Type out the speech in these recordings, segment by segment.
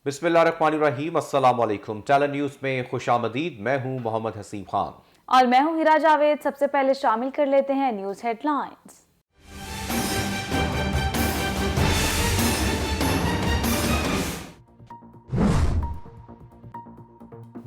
बिस्मिल्लाहिर्रहमानिर्रहीम, अस्सलाम वालेकुम। टैलेंट न्यूज़ में खुशामदीद। मैं हूं मोहम्मद हसीब खान और मैं हूं हिरा जावेद। सबसे पहले शामिल कर लेते हैं न्यूज़ हेडलाइंस।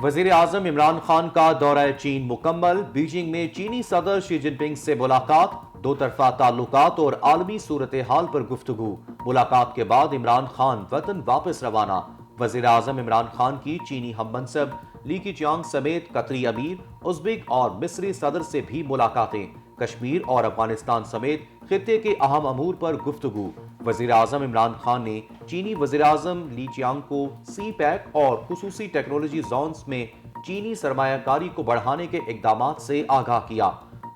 वजीर आजम इमरान खान का दौरा चीन मुकम्मल। बीजिंग में चीनी सदर शी जिनपिंग से मुलाकात, दो तरफा ताल्लुकात और आलमी सूरत हाल पर गुफ्तगू। मुलाकात के बाद इमरान खान वतन वापस रवाना। वजीर आजम इमरान खान की चीनी हममनसब ली कीचियांग समेत कतरी अमीर, उज़्बेक और मिस्री सदर से भी मुलाकातें। कश्मीर और अफगानिस्तान समेत खित्ते के अहम अमूर पर गुफ्तगू। वजीर आजम इमरान खान ने चीनी वजीर आजम ली चियांग को सी पैक और खुसूसी टेक्नोलॉजी जोन्स में चीनी सरमायाकारी को बढ़ाने के इकदाम से आगाह किया।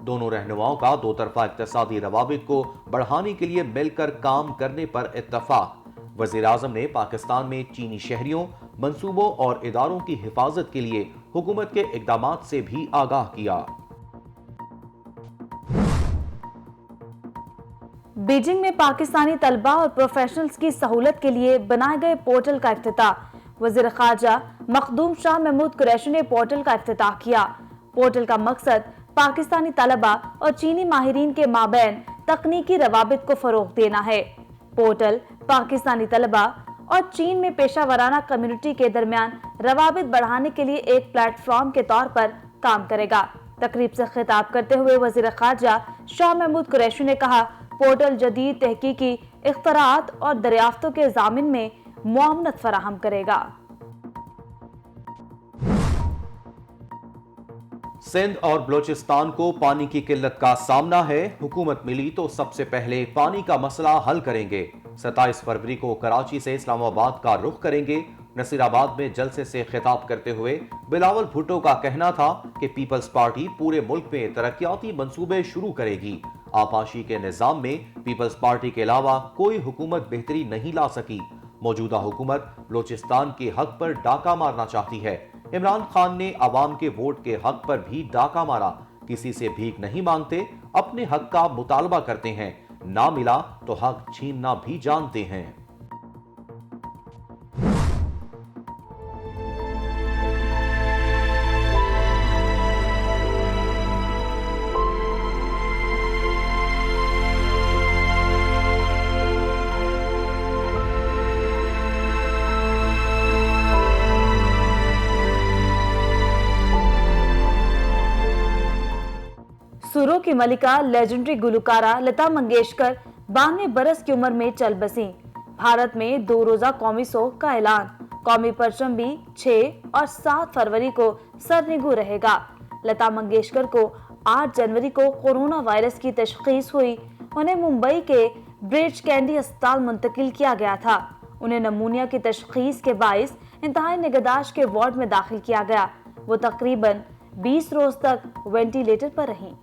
दोनों रहनुमाओं का दो तरफा इक्तिसादी रवाबित को बढ़ाने के लिए मिलकर काम करने पर इत्तफाक। वजीर आजम ने पाकिस्तान में चीनी शहरियों, मंसूबों और इदारों की हिफाजत के लिए हुकूमत के इकदाम से भी आगाह किया। बीजिंग में पाकिस्तानी तलबा और प्रोफेशनल्स की सहूलत के लिए बनाए गए पोर्टल का इफ्तिताह। वजीर खारजा मखदूम शाह महमूद कुरैशी ने पोर्टल का इफ्तिताह किया। पोर्टल का मकसद पाकिस्तानी तलबा और चीनी माहिरीन के माबैन तकनीकी रवाबित को फरोग देना है। पोर्टल पाकिस्तानी तलबा और चीन में पेशा वराना कम्युनिटी के दरमियान रवाबित बढ़ाने के लिए एक प्लेटफॉर्म के तौर पर काम करेगा। तकरीब से खिताब करते हुए वजीर खारजा शाह महमूद कुरैशी ने कहा, पोर्टल जदीद तहकीकी इख्तरात और दरियाफ्तों के ज़ामिन में मुआवनत फराहम करेगा। सिंध और बलोचिस्तान को पानी की किल्लत का सामना है। हुकूमत मिली तो सबसे पहले पानी का मसला हल करेंगे। 27 फरवरी को कराची से इस्लामाबाद का रुख करेंगे। नसीराबाद में जलसे से खिताब करते हुए बिलावल भुट्टो का कहना था कि पीपल्स पार्टी पूरे मुल्क में तरक्याती मंसूबे शुरू करेगी। आपाशी के निजाम में पीपल्स पार्टी के अलावा कोई हुकूमत बेहतरी नहीं ला सकी। मौजूदा हुकूमत बलोचिस्तान के हक पर डाका मारना चाहती है। इमरान खान ने अवाम के वोट के हक पर भी डाका मारा। किसी से भीख नहीं मांगते, अपने हक का मुतालबा करते हैं। ना मिला तो हक छीनना भी जानते हैं। सुरों की मलिका लेजेंडरी गुलकारा लता मंगेशकर 92 बरस की उम्र में चल बसी। भारत में 2 रोजा कौमी सोग का ऐलान। कौमी परचम भी 6 और 7 फरवरी को सरनिगू रहेगा। लता मंगेशकर को 8 जनवरी को कोरोना वायरस की तशखीस हुई। उन्हें मुंबई के ब्रिज कैंडी अस्पताल मुंतकिल किया गया था। उन्हें नमूनिया की तशखीस के बाइस इंतहाई निगहदाश्त के वार्ड में दाखिल किया गया। वो तकरीबन 20 रोज तक वेंटिलेटर पर रहीं।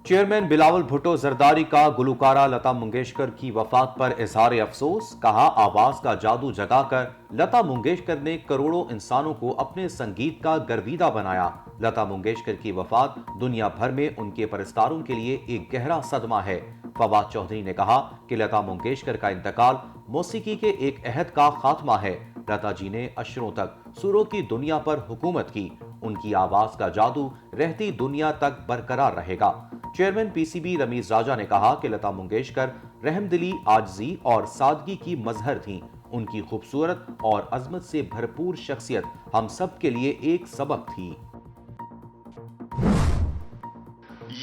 चेयरमैन बिलावल भुट्टो जरदारी का गुलकारा लता मंगेशकर की वफात पर इजहार अफसोस। कहा, आवाज का जादू जगाकर लता मंगेशकर ने करोड़ों इंसानों को अपने संगीत का गर्विदा बनाया। लता मंगेशकर की वफात दुनिया भर में उनके परस्तारों के लिए एक गहरा सदमा है। फवाद चौधरी ने कहा कि लता मंगेशकर का इंतकाल मौसीकी के एक अहद का खात्मा है। लता जी ने अशरों तक सुरों की दुनिया पर हुकूमत की। उनकी आवाज का जादू रहती दुनिया तक बरकरार रहेगा। चेयरमैन पीसीबी रमीज राजा ने कहा कि लता मंगेशकर रहमदिली, आजजी और सादगी की मजहर थीं। उनकी खूबसूरत और अजमत से भरपूर शख्सियत हम सब के लिए एक सबक थी।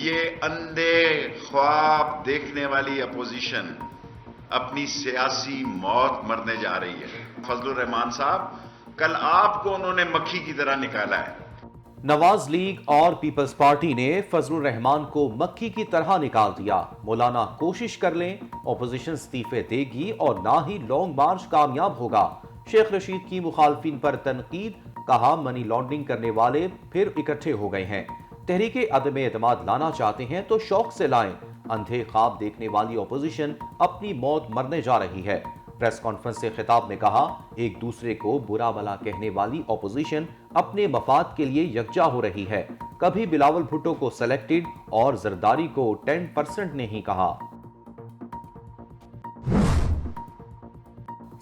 ये अंधे ख्वाब देखने वाली अपोजिशन अपनी सियासी मौत मरने जा रही है। फजलुर रहमान साहब, कल आपको उन्होंने मक्खी की तरह निकाला है। नवाज लीग और पीपल्स पार्टी ने फजलुर रहमान को मक्खी की तरह निकाल दिया। मौलाना कोशिश कर लें, ऑपोजिशन इस्तीफे देगी और ना ही लॉन्ग मार्च कामयाब होगा। शेख रशीद की मुखालफिन पर तनकीद। कहा, मनी लॉन्ड्रिंग करने वाले फिर इकट्ठे हो गए हैं। तहरीके अदम एतमाद लाना चाहते हैं तो शौक से लाएं। अंधे ख्वाब देखने वाली ऑपोजिशन अपनी मौत मरने जा रही है। प्रेस कॉन्फ्रेंस से खिताब में कहा, एक दूसरे को बुरा भला कहने वाली ऑपोजिशन अपने मफाद के लिए यकजा हो रही है। कभी बिलावल भुट्टो को सेलेक्टेड और जरदारी को 10% नहीं कहा।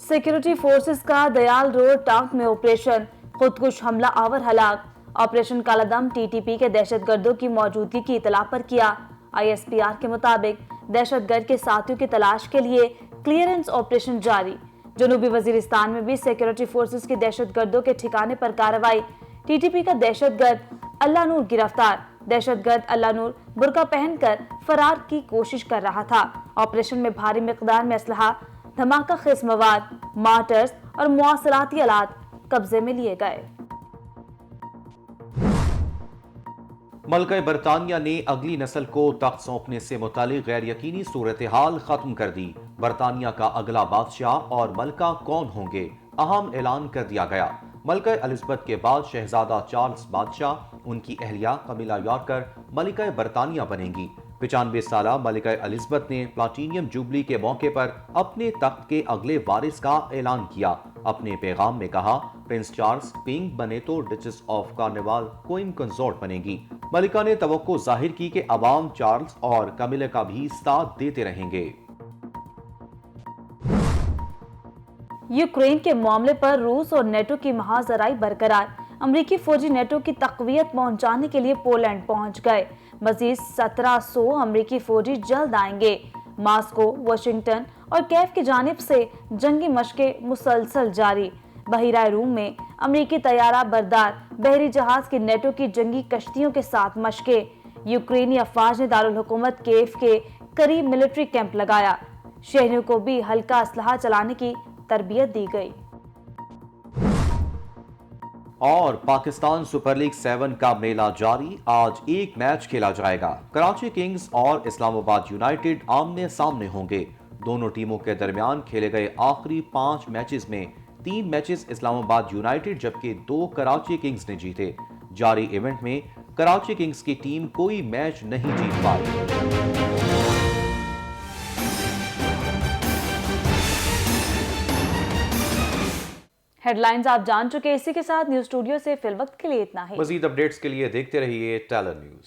सिक्योरिटी फोर्सेस का दयाल रोड टांक में ऑपरेशन, खुदकुश हमला आवर हलाक। ऑपरेशन कालादम टीटीपी के दहशतगर्दों की मौजूदगी की इतला पर किया। आईएसपीआर के मुताबिक दहशतगर्द के साथियों की तलाश के लिए क्लियरेंस ऑपरेशन जारी। जनूबी वजीरिस्तान में भी सिक्योरिटी फोर्सेस की दहशतगर्दों के ठिकाने पर कार्रवाई। टीटीपी का दहशतगर्द अल्लाह नूर गिरफ्तार। दहशतगर्द अल्लाह नूर बुर्का पहनकर फरार की कोशिश कर रहा था। ऑपरेशन में भारी मिकदार में असलहा, धमाका खेज मवाद, मार्टर्स और मुआसलाती आलात कब्जे में लिए गए। मलका बरतानिया ने अगली नस्ल को तख्त सौंपने से मुतालिक गैर यकीनी सूरत हाल खत्म कर दी। बरतानिया का अगला बादशाह और मलका कौन होंगे, अहम ऐलान कर दिया गया। मलका एलिजबेथ के बाद शहजादा चार्ल्स बादशाह, उनकी अहलिया कमिला यॉर्कर मलिका बरतानिया बनेंगी। 95 साला मलिका एलिजबेथ ने प्लाटीनियम जुबली के मौके पर अपने तख्त के अगले वारिस का ऐलान किया। अपने पैगाम में कहा, प्रिंस चार्ल्स किंग बने तो duchess of carnival queen consort बनेगी। मलिका ने तवक्को जाहिर की कि अवाम चार्ल्स और कमिला का भी साथ देते रहेंगे। यूक्रेन के मामले पर रूस और नेटो की महाजराई बरकरार। अमरीकी फौजी नेटो की तकवीयत पहुंचाने के लिए पोलैंड पहुंच गए। मजीद 1700 अमरीकी फौजी जल्द आएंगे। मास्को, वाशिंगटन और कैफ की जानिब से जंगी मशकें मुसलसल जारी। बहिरा रूम में अमरीकी तैयारा बरदार बहरी जहाज की नेटो की जंगी कश्तियों के साथ मशकें। यूक्रेनी अफवाज ने दारुल हुकूमत केफ के करीब मिलिट्री कैंप लगाया। शहरियों को भी हल्का असलहा चलाने की तरबियत दी गई। और पाकिस्तान सुपर लीग 7 का मेला जारी। आज एक मैच खेला जाएगा। कराची किंग्स और इस्लामाबाद यूनाइटेड आमने सामने होंगे। दोनों टीमों के दरमियान खेले गए आखिरी 5 मैचेस में 3 मैचेस इस्लामाबाद यूनाइटेड जबकि 2 कराची किंग्स ने जीते। जारी इवेंट में कराची किंग्स की टीम कोई मैच नहीं जीत पाई। हेडलाइंस आप जान चुके। इसी के साथ न्यूज स्टूडियो से फिलवक्त के लिए इतना ही। मजीद अपडेट्स के लिए देखते रहिए टैलेंट न्यूज।